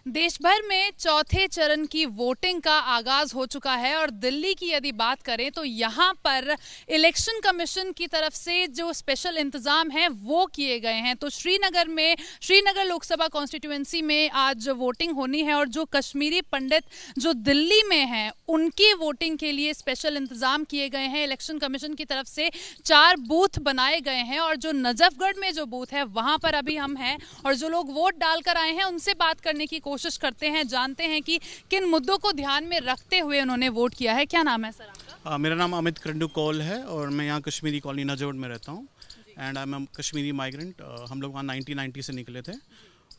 देश भर में चौथे चरण की वोटिंग का आगाज हो चुका है और दिल्ली की यदि बात करें तो यहाँ पर इलेक्शन कमीशन की तरफ से जो स्पेशल इंतजाम हैं वो किए गए हैं। तो श्रीनगर लोकसभा कॉन्स्टिट्यूएंसी में आज वोटिंग होनी है और जो कश्मीरी पंडित जो दिल्ली में हैं उनकी वोटिंग के लिए स्पेशल इंतजाम किए गए हैं। इलेक्शन कमीशन की तरफ से 4 बूथ बनाए गए हैं और जो नजफगढ़ में जो बूथ है वहाँ पर अभी हम हैं और जो लोग वोट डालकर आए हैं उनसे बात करने की कोशिश करते हैं, जानते हैं कि किन मुद्दों को ध्यान में रखते हुए उन्होंने वोट किया है। क्या नाम है सर आपका? मेरा नाम अमित करंडू कौल है और मैं यहाँ कश्मीरी कॉलोनी नजफगढ़ में रहता हूँ and I am Kashmiri migrant. हम लोग वहाँ 1990 से निकले थे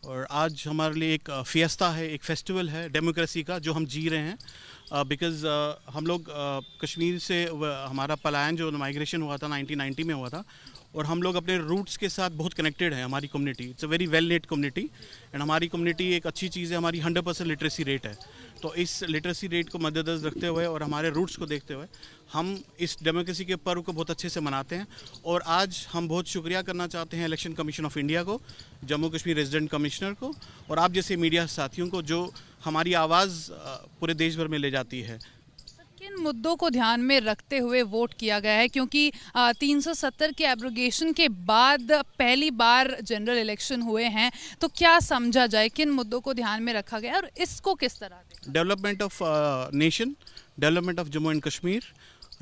और आज हमारे लिए एक फिएस्टा है, एक फेस्टिवल है डेमोक्रेसी का जो हम जी रहे हैं बिकॉज़ हम लोग कश्मीर से हमारा पलायन जो माइग्रेशन हुआ था 1990 में हुआ था और हम लोग अपने रूट्स के साथ बहुत कनेक्टेड है। हमारी community it's a very well net community and हमारी कम्युनिटी एक अच्छी चीज़ है, हमारी 100% लिटरेसी रेट है। तो इस लिटरेसी रेट को मद्देनज़र रखते हुए और हमारे रूट्स को देखते हुए हम इस डेमोक्रेसी के पर्व को बहुत अच्छे से मनाते हैं। और आज हम बहुत शुक्रिया करना चाहते हैं इलेक्शन कमीशन ऑफ इंडिया को, जम्मू कश्मीर रेजिडेंट कमिश्नर को और आप जैसे मीडिया साथियों को जो हमारी आवाज़ पूरे देश भर में ले जाती है। किन मुद्दों को ध्यान में रखते हुए वोट किया गया है, क्योंकि 370 के एब्रोगेशन के बाद पहली बार जनरल इलेक्शन हुए हैं, तो क्या समझा जाए, किन मुद्दों को ध्यान में रखा गया और इसको किस तरह देखा? Development of nation, development of Jammu and Kashmir,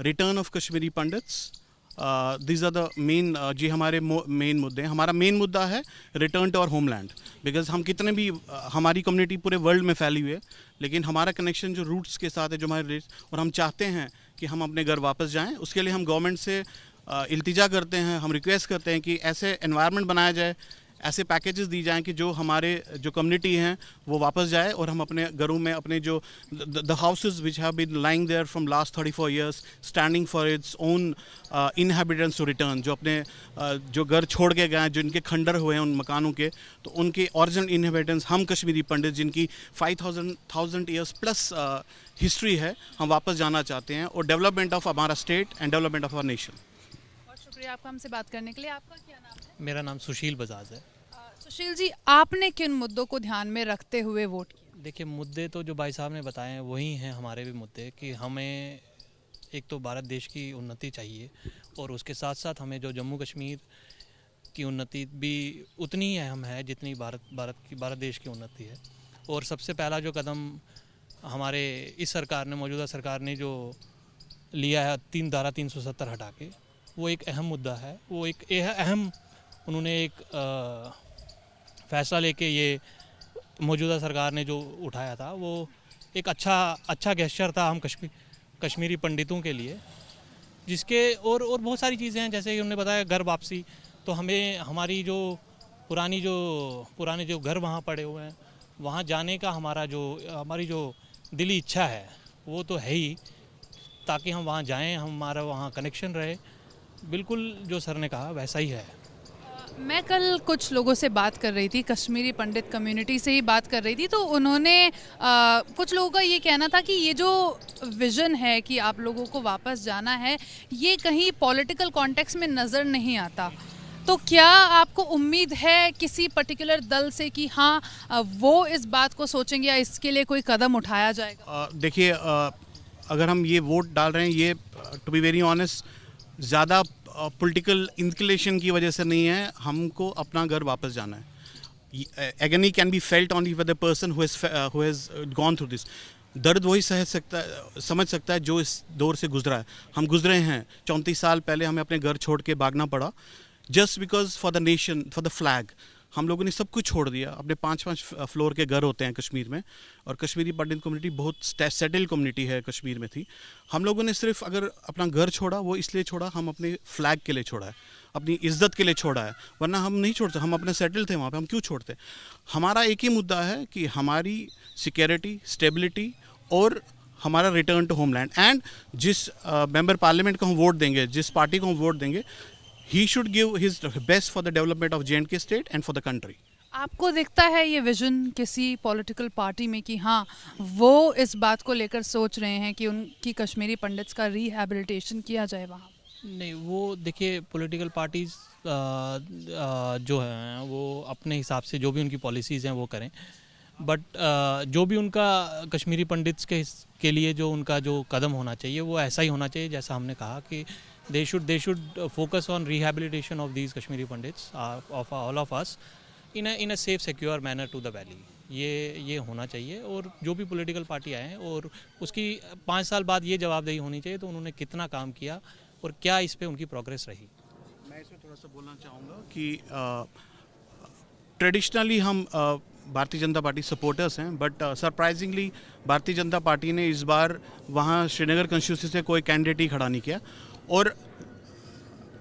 return of Kashmiri Pandits, these are the main ji हमारे मेन मुद्दे हैं। हमारा मेन मुद्दा है return to our homeland because हम कितने भी हमारी कम्युनिटी पूरे वर्ल्ड में फैली हुई है लेकिन हमारा कनेक्शन जो रूट्स के साथ है, जो हमारे और हम चाहते हैं कि हम अपने घर वापस जाएं। उसके लिए हम गवर्नमेंट से इल्तिजा करते हैं, हम रिक्वेस्ट करते हैं कि ऐसे एनवायरनमेंट बनाया जाए, ऐसे पैकेजेस दी जाएं कि जो हमारे जो कम्युनिटी हैं वो वापस जाए और हम अपने घरों में अपने जो the houses which have been lying there from last 34 years standing for its own inhabitants to return, जो अपने जो घर छोड़ के गए हैं, जो इनके खंडर हुए हैं उन मकानों के, तो उनके ओरिजिनल इनहेबिटेंट्स हम कश्मीरी पंडित जिनकी 5000 ईयर्स प्लस हिस्ट्री है, हम वापस जाना चाहते हैं और डेवलपमेंट ऑफ हमारा state and development of our nation. बहुत शुक्रिया आपका हमसे बात करने के लिए। आपका क्या नाम है? मेरा नाम सुशील बजाज है। सुशील जी, आपने किन मुद्दों को ध्यान में रखते हुए वोट किया? देखिए, मुद्दे तो जो भाई साहब ने बताए हैं वही हैं हमारे भी मुद्दे, कि हमें एक तो भारत देश की उन्नति चाहिए और उसके साथ साथ हमें जो जम्मू कश्मीर की उन्नति भी उतनी ही अहम है जितनी भारत देश की उन्नति है। और सबसे पहला जो कदम हमारे इस सरकार ने, मौजूदा सरकार ने जो लिया है धारा 370 हटा के, वो एक अहम मुद्दा है। वो एक अहम उन्होंने एक फैसला लेके ये मौजूदा सरकार ने जो उठाया था वो एक अच्छा गेस्चर था हम कश्मीरी पंडितों के लिए, जिसके और बहुत सारी चीज़ें हैं। जैसे कि उन्होंने बताया घर वापसी, तो हमें हमारी जो पुराने जो घर वहाँ पड़े हुए हैं वहाँ जाने का हमारी जो दिली इच्छा है वो तो है ही, ताकि हम वहाँ जाएं, हमारा वहाँ कनेक्शन रहे। बिल्कुल जो सर ने कहा वैसा ही है। मैं कल कुछ लोगों से बात कर रही थी, कश्मीरी पंडित कम्युनिटी से ही बात कर रही थी, तो उन्होंने कुछ लोगों का ये कहना था कि ये जो विज़न है कि आप लोगों को वापस जाना है, ये कहीं पॉलिटिकल कॉन्टेक्स्ट में नज़र नहीं आता। तो क्या आपको उम्मीद है किसी पर्टिकुलर दल से कि हाँ वो इस बात को सोचेंगे या इसके लिए कोई कदम उठाया जाएगा? देखिए, अगर हम ये वोट डाल रहे हैं, ये टू बी वेरी ऑनेस्ट ज़्यादा पॉलिटिकल इंक्लेशन की वजह से नहीं है, हमको अपना घर वापस जाना है। Agony can be felt only with the person who has gone through this. दर्द वही समझ सकता है जो इस दौर से गुजरा है। हम गुजरे हैं, 34 साल पहले हमें अपने घर छोड़ के भागना पड़ा just because for the nation, for the flag. हम लोगों ने सब कुछ छोड़ दिया। अपने 5-5 फ्लोर के घर होते हैं कश्मीर में और कश्मीरी पंडित कम्युनिटी बहुत सेटल कम्युनिटी है कश्मीर में थी। हम लोगों ने सिर्फ अगर अपना घर छोड़ा वो इसलिए छोड़ा, हम अपने फ्लैग के लिए छोड़ा है, अपनी इज्जत के लिए छोड़ा है, वरना हम नहीं छोड़ते। हम अपने सेटल थे वहाँ पे, हम क्यों छोड़ते? हमारा एक ही मुद्दा है कि हमारी सिक्योरिटी, स्टेबिलिटी और हमारा रिटर्न टू होमलैंड। एंड जिस मेंबर पार्लियामेंट को हम वोट देंगे, जिस पार्टी को हम वोट देंगे, he should give his best for the development of J&K state and for the country. आपको दिखता है ये विजन किसी पॉलिटिकल पार्टी में कि हाँ वो इस बात को लेकर सोच रहे हैं कि उनकी कश्मीरी पंडित्स का रिहैबिलिटेशन किया जाए वहाँ? नहीं, वो देखिए, पॉलिटिकल पार्टीज़ जो हैं वो अपने हिसाब से जो भी उनकी पॉलिसीज़ हैं वो करें। बट जो भी उनका कश्मीरी पंडित्स के लिए जो उनका जो कदम होना चाहिए वो ऐसा ही होना चाहिए जैसा हमने कहा कि they should focus on rehabilitation of these Kashmiri Pandits of all of us in a safe secure manner to the valley. ये होना चाहिए। और जो भी पॉलिटिकल पार्टी आए हैं और उसकी 5 साल बाद ये जवाबदेही होनी चाहिए तो उन्होंने कितना काम किया और क्या इस पे उनकी प्रोग्रेस रही। मैं इसमें थोड़ा सा बोलना चाहूँगा कि ट्रेडिशनली हम भारतीय जनता पार्टी सपोर्टर्स हैं, but surprisingly Bharatiya Janata party ने इस बार वहाँ श्रीनगर कंस्टिट्यूंसी से कोई कैंडिडेट ही खड़ा नहीं किया और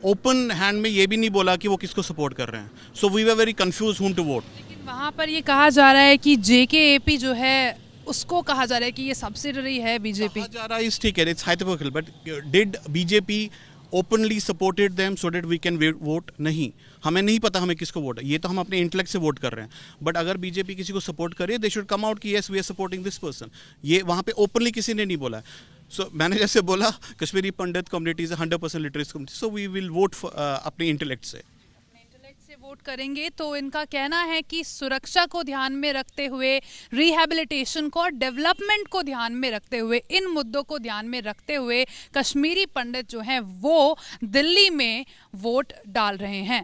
ओपन हैंड में ये भी नहीं बोला कि वो किसको सपोर्ट कर रहे हैं। So we were very confuse whom to vote. लेकिन वहाँ पर ये कहा जा रहा है कि JKAP जो है उसको कहा जा रहा है कि ये सब्सिडरी है बीजेपी। कहा जा रहा है, ठीक है, it's hypothetical, but did BJP openly supported them so that we can vote? नहीं, हमें नहीं पता हमें किसको वोट है, ये तो हम अपने इंटेलेक्ट से वोट कर रहे हैं। बट अगर बीजेपी किसी को सपोर्ट करे दे शुड कम आउट कि yes we are supporting this person. ये वहाँ पे ओपनली किसी ने नहीं बोला है। सो मैंने जैसे बोला Kashmiri Pandit community is 100% literacy community, so we will vote अपने इंटेलेक्ट से। से वोट करेंगे। तो इनका कहना है कि सुरक्षा को ध्यान में रखते हुए, रिहैबिलिटेशन को और डेवलपमेंट को ध्यान में रखते हुए, इन मुद्दों को ध्यान में रखते हुए कश्मीरी पंडित जो हैं वो दिल्ली में वोट डाल रहे हैं।